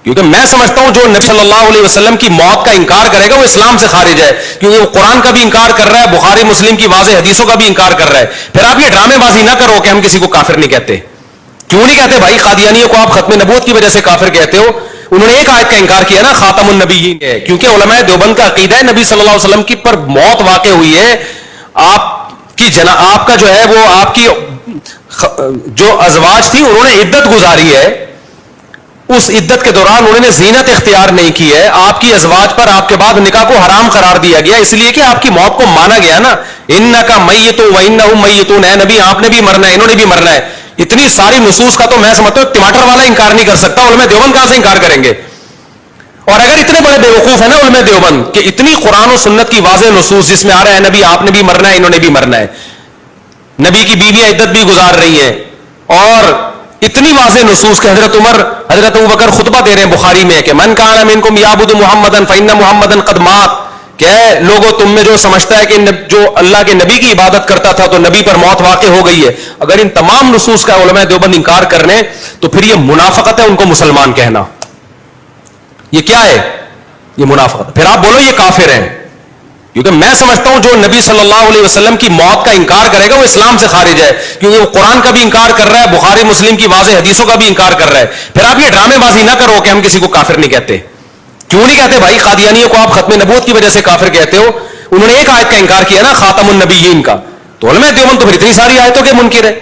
کیونکہ میں سمجھتا ہوں جو نبی صلی اللہ علیہ وسلم کی موت کا انکار کرے گا وہ اسلام سے خارج ہے، کیونکہ وہ قرآن کا بھی انکار کر رہا ہے، بخاری مسلم کی واضح حدیثوں کا بھی انکار کر رہا ہے. پھر آپ یہ ڈرامے بازی نہ کرو کہ ہم کسی کو کافر نہیں کہتے. کیوں نہیں کہتے بھائی؟ قادیانیوں کو آپ ختم نبوت کی وجہ سے کافر کہتے ہو. انہوں نے ایک آیت کا انکار کیا نا، خاتم النبیین ہے، کیونکہ علماء دیوبند کا عقیدہ ہے نبی صلی اللہ علیہ وسلم کی پر موت واقع ہوئی ہے، آپ کا جو ہے وہ آپ کی جو ازواج تھی انہوں نے عدت گزاری ہے، اس عدت کے دوران انہوں نے زینت اختیار نہیں کی ہے، آپ کی ازواج پر آپ کے بعد نکاح کو حرام قرار دیا گیا، اس لیے کہ آپ کی موت کو مانا گیا نا. انکا میت وانہم میتون، اے نبی آپ نے بھی مرنا ہے، انہوں نے بھی مرنا ہے. اتنی ساری نصوص کا تو میں سمجھتا ہوں ٹماٹر والا انکار نہیں کر سکتا. علماء دیوبند کہاں سے انکار کریں گے؟ اور اگر اتنے بڑے بیوقوف ہیں نا علماء دیوبند کہ اتنی قرآن و سنت کی واضح نصوص جس میں آ رہا ہے نبی آپ نے بھی مرنا ہے، انہوں نے بھی مرنا ہے، نبی کی بیویاں عدت بھی گزار رہی ہیں، اور اتنی واضح نصوص کہ حضرت عمر حضرت ابوبکر خطبہ دے رہے ہیں بخاری میں کہ من کان منکم یعبد محمدا فإن محمدا قد مات، کہ لوگوں تم میں جو سمجھتا ہے کہ جو اللہ کے نبی کی عبادت کرتا تھا تو نبی پر موت واقع ہو گئی ہے. اگر ان تمام نصوص کا علماء دیوبند انکار کرنے تو پھر یہ منافقت ہے ان کو مسلمان کہنا. یہ کیا ہے؟ یہ منافقت. پھر آپ بولو یہ کافر ہیں، کیونکہ میں سمجھتا ہوں جو نبی صلی اللہ علیہ وسلم کی موت کا انکار کرے گا وہ اسلام سے خارج ہے، کیونکہ وہ قرآن کا بھی انکار کر رہا ہے، بخاری مسلم کی واضح حدیثوں کا بھی انکار کر رہا ہے. پھر آپ یہ ڈرامے بازی نہ کرو کہ ہم کسی کو کافر نہیں کہتے. کیوں نہیں کہتے بھائی؟ قادیانیوں کو آپ ختم نبوت کی وجہ سے کافر کہتے ہو. انہوں نے ایک آیت کا انکار کیا نا، خاتم النبیین کا، تو علماء دیوبند تو پھر اتنی ساری آیتوں کے منکر ہے.